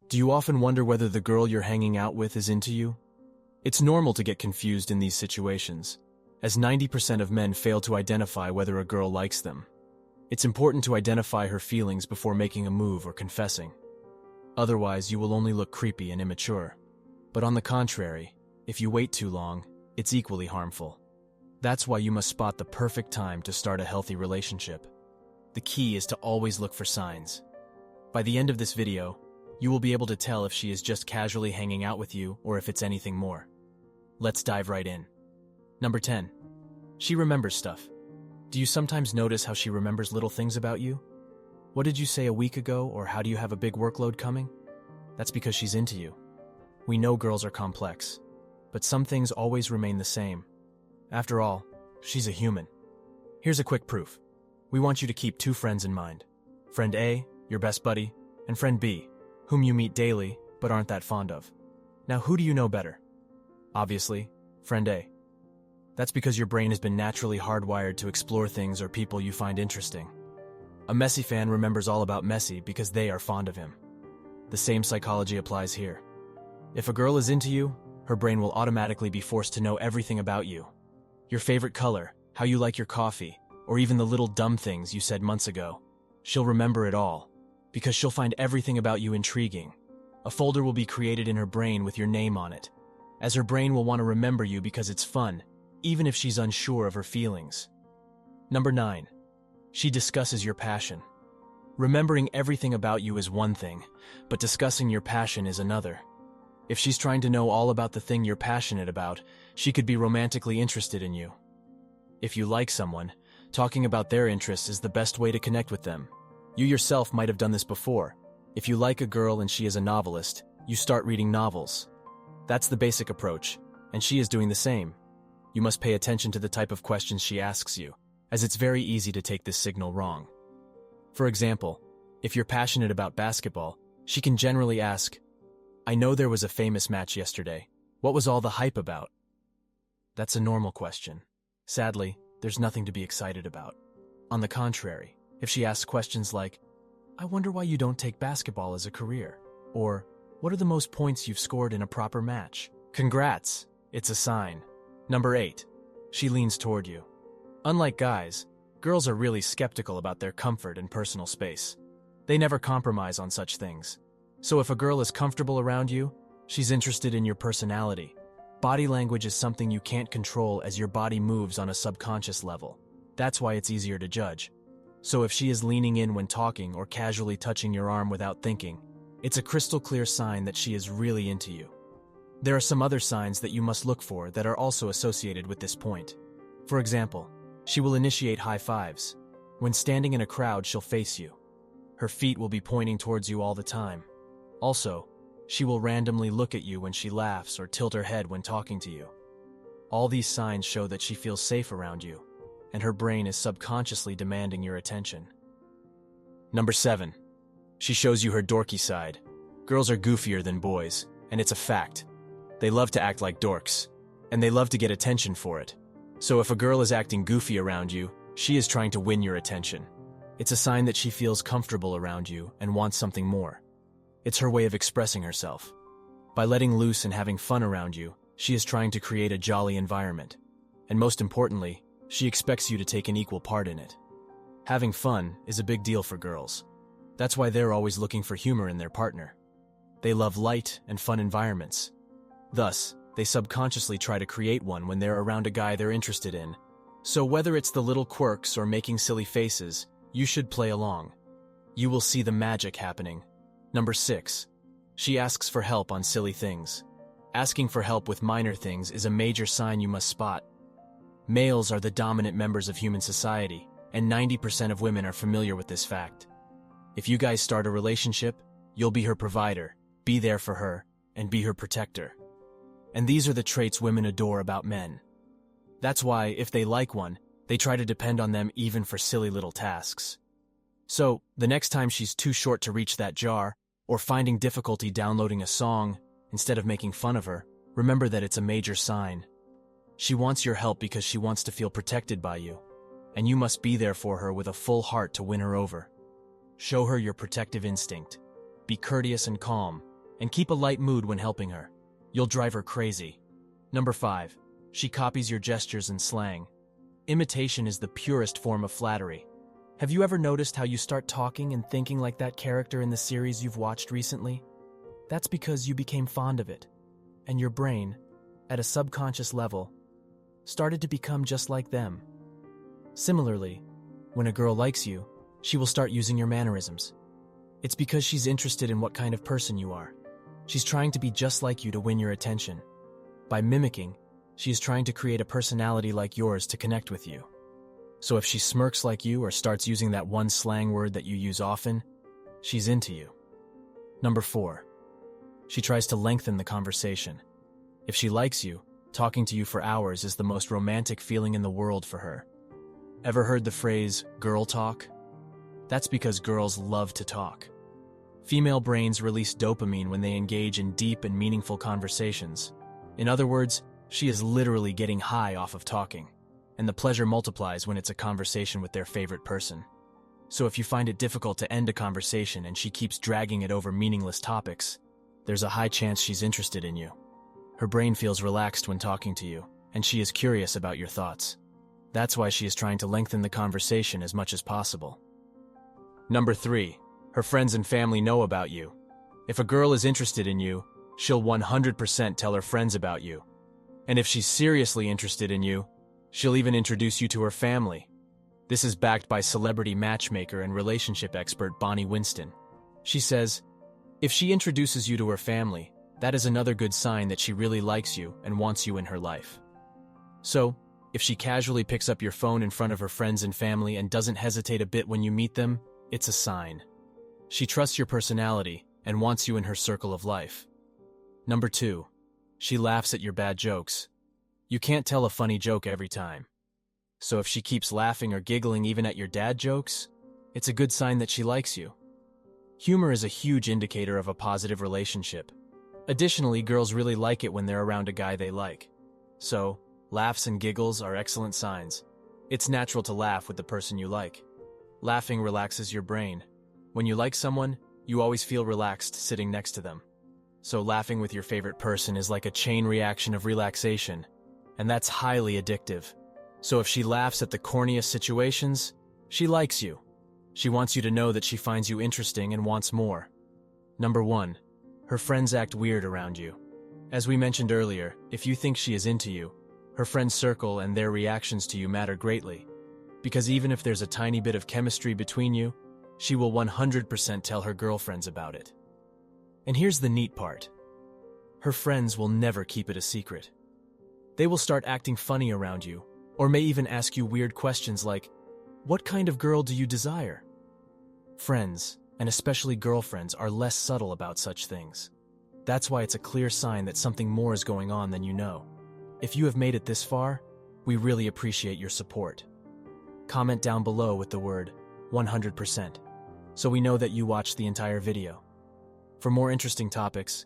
Do you often wonder whether the girl you're hanging out with is into you? It's normal to get confused in these situations, as 90% of men fail to identify whether a girl likes them. It's important to identify her feelings before making a move or confessing. Otherwise, you will only look creepy and immature. But on the contrary, if you wait too long, it's equally harmful. That's why you must spot the perfect time to start a healthy relationship. The key is to always look for signs. By the end of this video, you will be able to tell if she is just casually hanging out with you or if it's anything more. Let's dive right in. Number 10. She remembers stuff. Do you sometimes notice how she remembers little things about you? What did you say a week ago, or how do you have a big workload coming? That's because she's into you. We know girls are complex, but some things always remain the same. After all, she's a human. Here's a quick proof. We want you to keep two friends in mind. Friend A, your best buddy, and friend B, whom you meet daily but aren't that fond of. Now, who do you know better? Obviously, friend A. That's because your brain has been naturally hardwired to explore things or people you find interesting. A Messi fan remembers all about Messi because they are fond of him. The same psychology applies here. If a girl is into you, her brain will automatically be forced to know everything about you. Your favorite color, how you like your coffee, or even the little dumb things you said months ago. She'll remember it all, because she'll find everything about you intriguing. A folder will be created in her brain with your name on it, as her brain will want to remember you because it's fun, even if she's unsure of her feelings. Number 9. She discusses your passion. Remembering everything about you is one thing, but discussing your passion is another. If she's trying to know all about the thing you're passionate about, she could be romantically interested in you. If you like someone, talking about their interests is the best way to connect with them. You yourself might have done this before. If you like a girl and she is a novelist, you start reading novels. That's the basic approach, and she is doing the same. You must pay attention to the type of questions she asks you, as it's very easy to take this signal wrong. For example, if you're passionate about basketball, she can generally ask, "I know there was a famous match yesterday. What was all the hype about?" That's a normal question. Sadly, there's nothing to be excited about. On the contrary, if she asks questions like, "I wonder why you don't take basketball as a career," or "What are the most points you've scored in a proper match?" Congrats, it's a sign. Number 8. She leans toward you. Unlike guys, girls are really skeptical about their comfort and personal space. They never compromise on such things. So if a girl is comfortable around you, she's interested in your personality. Body language is something you can't control as your body moves on a subconscious level. That's why it's easier to judge. So if she is leaning in when talking or casually touching your arm without thinking, it's a crystal clear sign that she is really into you. There are some other signs that you must look for that are also associated with this point. For example, she will initiate high fives. When standing in a crowd, she'll face you. Her feet will be pointing towards you all the time. Also, she will randomly look at you when she laughs or tilt her head when talking to you. All these signs show that she feels safe around you, and her brain is subconsciously demanding your attention. Number 7. She shows you her dorky side. Girls are goofier than boys, and it's a fact. They love to act like dorks, and they love to get attention for it. So if a girl is acting goofy around you, she is trying to win your attention. It's a sign that she feels comfortable around you and wants something more. It's her way of expressing herself. By letting loose and having fun around you, she is trying to create a jolly environment. And most importantly, she expects you to take an equal part in it. Having fun is a big deal for girls. That's why they're always looking for humor in their partner. They love light and fun environments. Thus, they subconsciously try to create one when they're around a guy they're interested in. So whether it's the little quirks or making silly faces, you should play along. You will see the magic happening. Number 6. She asks for help on silly things. Asking for help with minor things is a major sign you must spot. Males are the dominant members of human society, and 90% of women are familiar with this fact. If you guys start a relationship, you'll be her provider, be there for her, and be her protector. And these are the traits women adore about men. That's why, if they like one, they try to depend on them even for silly little tasks. So, the next time she's too short to reach that jar, or finding difficulty downloading a song, instead of making fun of her, remember that it's a major sign. She wants your help because she wants to feel protected by you, and you must be there for her with a full heart to win her over. Show her your protective instinct. Be courteous and calm, And keep a light mood when helping her. You'll drive her crazy. Number 5. She copies your gestures and slang. Imitation is the purest form of flattery. Have you ever noticed how you start talking and thinking like that character in the series you've watched recently? That's because you became fond of it, and your brain, at a subconscious level, started to become just like them. Similarly, when a girl likes you, she will start using your mannerisms. It's because she's interested in what kind of person you are. She's trying to be just like you to win your attention. By mimicking, she is trying to create a personality like yours to connect with you. So if she smirks like you or starts using that one slang word that you use often, she's into you. Number 4. She tries to lengthen the conversation. If she likes you, talking to you for hours is the most romantic feeling in the world for her. Ever heard the phrase, girl talk? That's because girls love to talk. Female brains release dopamine when they engage in deep and meaningful conversations. In other words, she is literally getting high off of talking, and the pleasure multiplies when it's a conversation with their favorite person. So if you find it difficult to end a conversation and she keeps dragging it over meaningless topics, there's a high chance she's interested in you. Her brain feels relaxed when talking to you, and she is curious about your thoughts. That's why she is trying to lengthen the conversation as much as possible. Number 3. Her friends and family know about you. If a girl is interested in you, she'll 100% tell her friends about you. And if she's seriously interested in you, she'll even introduce you to her family. This is backed by celebrity matchmaker and relationship expert Bonnie Winston. She says, if she introduces you to her family, that is another good sign that she really likes you and wants you in her life. So, if she casually picks up your phone in front of her friends and family and doesn't hesitate a bit when you meet them, it's a sign. She trusts your personality and wants you in her circle of life. Number 2. She laughs at your bad jokes. You can't tell a funny joke every time. So if she keeps laughing or giggling even at your dad jokes, it's a good sign that she likes you. Humor is a huge indicator of a positive relationship. Additionally, girls really like it when they're around a guy they like. So, laughs and giggles are excellent signs. It's natural to laugh with the person you like. Laughing relaxes your brain. When you like someone, you always feel relaxed sitting next to them. So laughing with your favorite person is like a chain reaction of relaxation, and that's highly addictive. So if she laughs at the corniest situations, she likes you. She wants you to know that she finds you interesting and wants more. Number 1. Her friends act weird around you. As we mentioned earlier, if you think she is into you, her friend circle and their reactions to you matter greatly. Because even if there's a tiny bit of chemistry between you, she will 100% tell her girlfriends about it. And here's the neat part. Her friends will never keep it a secret. They will start acting funny around you, or may even ask you weird questions like, what kind of girl do you desire? Friends, and especially girlfriends, are less subtle about such things. That's why it's a clear sign that something more is going on than you know. If you have made it this far, we really appreciate your support. Comment down below with the word 100%, so we know that you watched the entire video. For more interesting topics,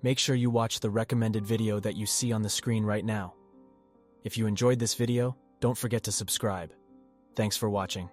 make sure you watch the recommended video that you see on the screen right now. If you enjoyed this video, don't forget to subscribe. Thanks for watching.